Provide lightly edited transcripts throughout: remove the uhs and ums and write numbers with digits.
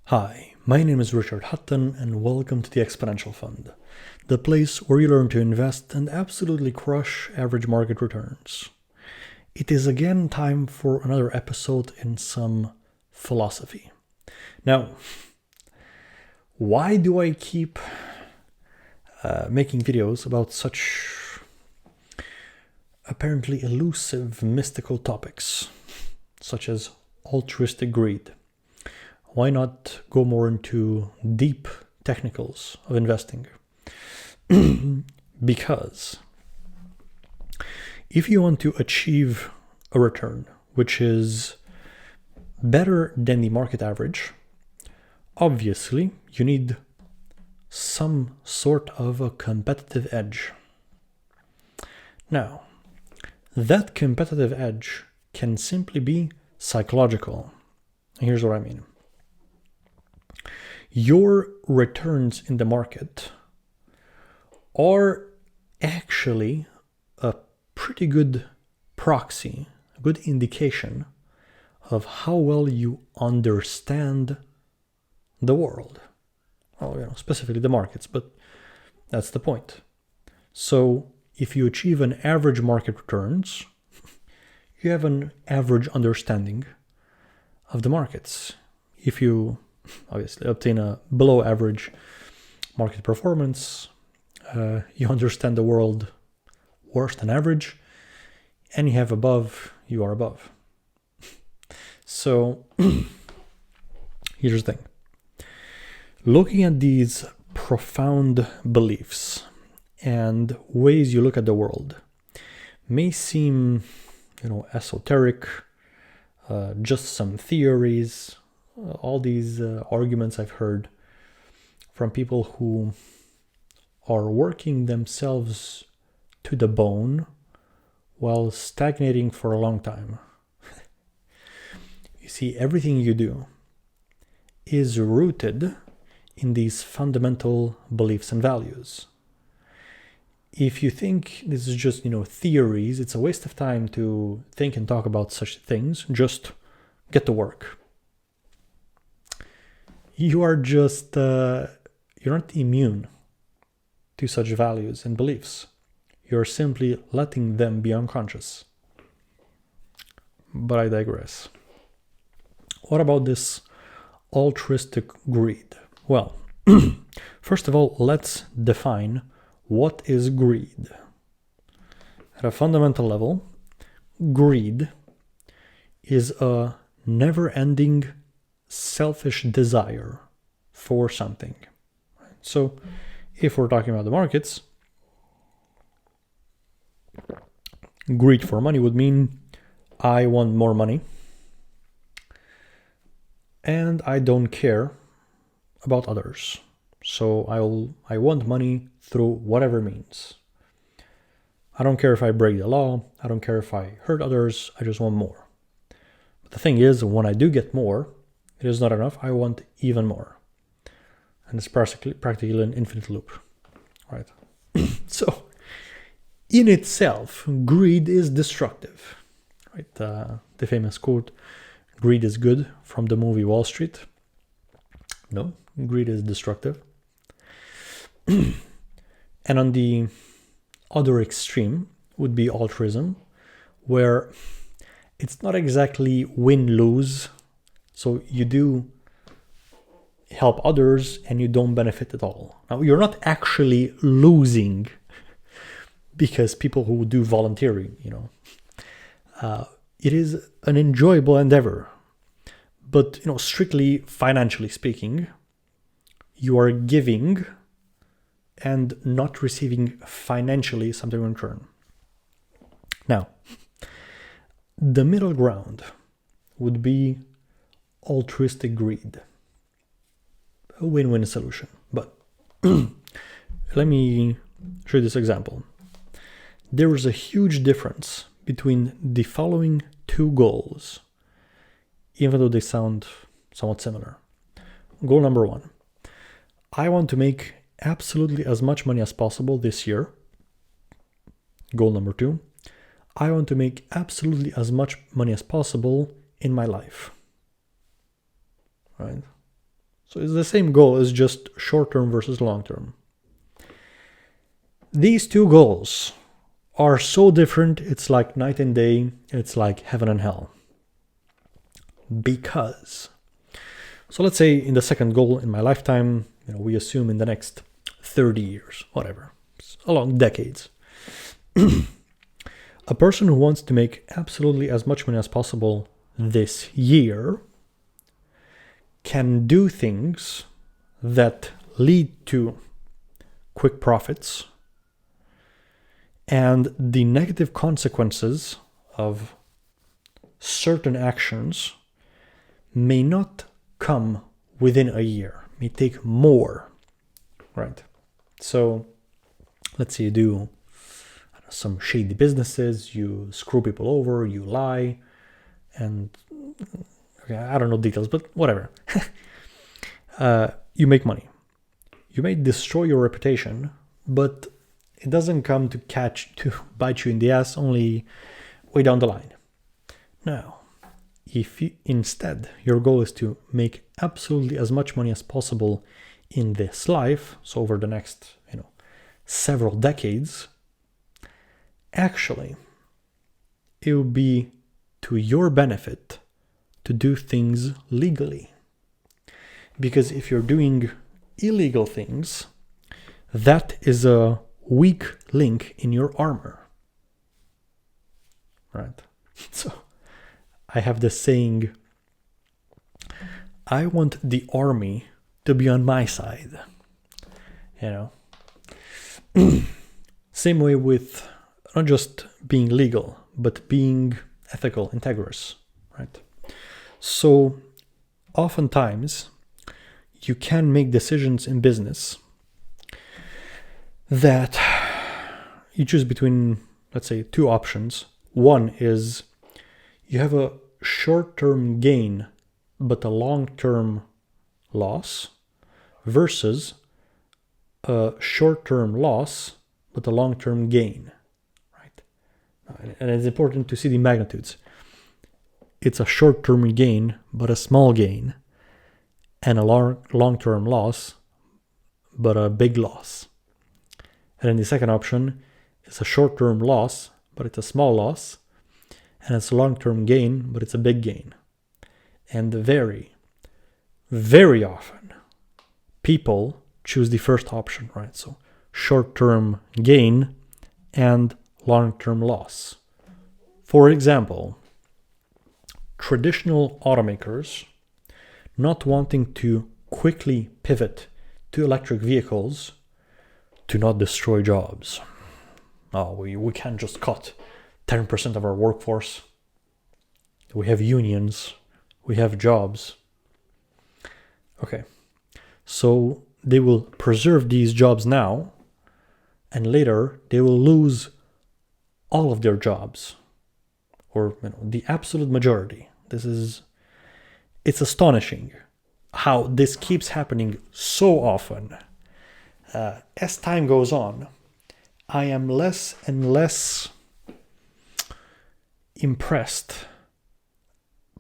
Hi, my name is Richard Hutton and welcome to the Exponential Fund, the place where you learn to invest and absolutely crush average market returns. It is again time for another episode in some philosophy. Now, why do I keep making videos about such apparently elusive mystical topics, such as altruistic greed? Why not go more into deep technicals of investing? Because if you want to achieve a return which is better than the market average, obviously you need some sort of a competitive edge. Now, that competitive edge can simply be psychological. Here's what I mean. Your returns in the market are actually a pretty good proxy, a good indication of how well you understand the world. Well, specifically the markets, but that's the point. So if you achieve an average market returns, you have an average understanding of the markets. If you obviously obtain a below average market performance, you understand the world worse than average, and you have above, you are above. So here's the thing. Looking at these profound beliefs and ways you look at the world may seem, esoteric, just some theories, all these arguments I've heard from people who are working themselves to the bone while stagnating for a long time. You see, everything you do is rooted in these fundamental beliefs and values. If you think this is just, theories, it's a waste of time to think and talk about such things. Just get to work. You are just, you're not immune to such values and beliefs. You're simply letting them be unconscious. But I digress. What about this altruistic greed? Well, first of all, let's define what is greed. At a fundamental level, greed is a never-ending selfish desire for something. So if we're talking about the markets, greed for money would mean I want more money and I don't care about others. So I want money through whatever means. I don't care if I break the law. I don't care if I hurt others. I just want more. But the thing is, when I do get more, it is not enough. I want even more. And it's practically an infinite loop, right? So, in itself, greed is destructive, right? The famous quote, "Greed is good," from the movie Wall Street. No, greed is destructive. And on the other extreme would be altruism, where it's not exactly win-lose. So you do help others and you don't benefit at all. Now, you're not actually losing because people who do volunteering, it is an enjoyable endeavor. But, strictly financially speaking, you are giving and not receiving financially something in return. Now, the middle ground would be altruistic greed. A win-win solution. But let me show you this example. There is a huge difference between the following two goals, even though they sound somewhat similar. Goal number one, I want to make absolutely as much money as possible this year. Goal number two, I want to make absolutely as much money as possible in my life. Right? So it's the same goal, it's just short-term versus long-term. These two goals are so different, it's like night and day, it's like heaven and hell. Because, so let's say in the second goal in my lifetime, we assume in the next 30 years, whatever, along decades. A person who wants to make absolutely as much money as possible this year can do things that lead to quick profits, and the negative consequences of certain actions may not come within a year, may take more, right? So let's say you do some shady businesses, you screw people over, you lie, and okay, I don't know details, but whatever. You make money. You may destroy your reputation, but it doesn't come to bite you in the ass only way down the line. Now, if instead your goal is to make absolutely as much money as possible in this life, so over the next, several decades, actually, it will be to your benefit to do things legally. Because if you're doing illegal things, that is a weak link in your armor. Right? So I have this saying, I want the army to be on my side. Same way with not just being legal, but being ethical, integrous, right? So oftentimes you can make decisions in business that you choose between, let's say, two options. One is you have a short-term gain, but a long-term loss, versus a short-term loss, but a long-term gain, right? And it's important to see the magnitudes. It's a short-term gain, but a small gain, and a long-term loss, but a big loss. And then the second option is a short-term loss, but it's a small loss, and it's a long-term gain, but it's a big gain. And very, very often, people choose the first option, right? So short-term gain and long-term loss. For example, traditional automakers not wanting to quickly pivot to electric vehicles to not destroy jobs. Oh, we can't just cut 10% of our workforce. We have unions, we have jobs. Okay, so they will preserve these jobs now, and later they will lose all of their jobs, or the absolute majority. It's astonishing how this keeps happening so often. As time goes on, I am less and less impressed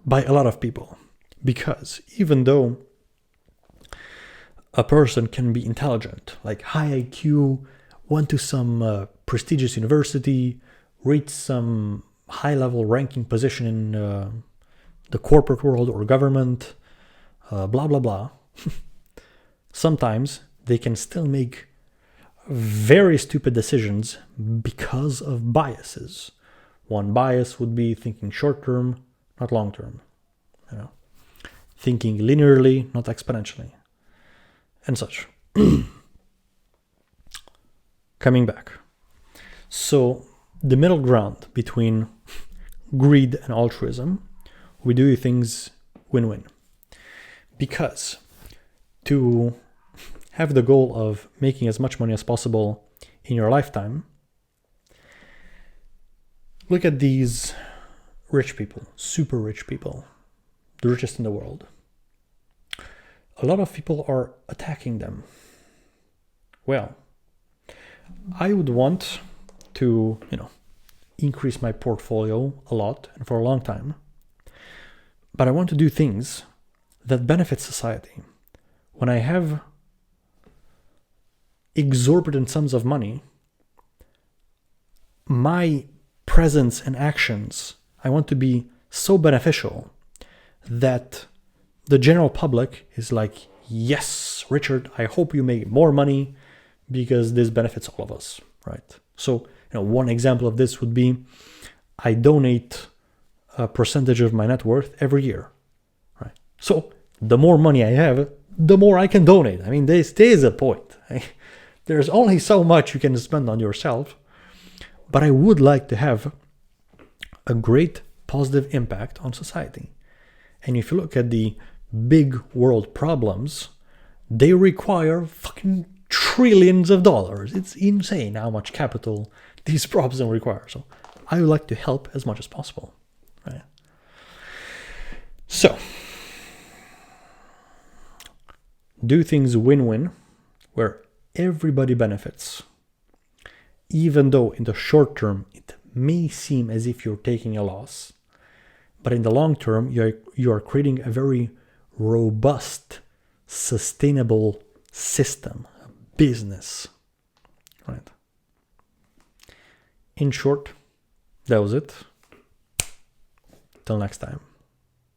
by a lot of people, because even though a person can be intelligent, like high IQ, went to some prestigious university, reached some high-level ranking position in the corporate world or government, blah, blah, blah. Sometimes they can still make very stupid decisions because of biases. One bias would be thinking short-term, not long-term. Thinking linearly, not exponentially, and such. Coming back. So the middle ground between greed and altruism, we do things win-win. Because to have the goal of making as much money as possible in your lifetime, look at these rich people, super rich people, the richest in the world. A lot of people are attacking them. Well, I would want to, increase my portfolio a lot and for a long time, but I want to do things that benefit society. when I have exorbitant sums of money, my presence and actions, I want to be so beneficial that the general public is like, yes, Richard, I hope you make more money because this benefits all of us, right? So, one example of this would be I donate a percentage of my net worth every year, right? So the more money I have, the more I can donate. I mean, there is a point. There's only so much you can spend on yourself, but I would like to have a great positive impact on society. And if you look at the big world problems, they require fucking trillions of dollars. It's insane how much capital these problems require. So I would like to help as much as possible. Right? So do things win-win where everybody benefits, even though in the short term it may seem as if you're taking a loss, but in the long term you are creating a very robust, sustainable system, a business, right? In short, that was it. Till next time.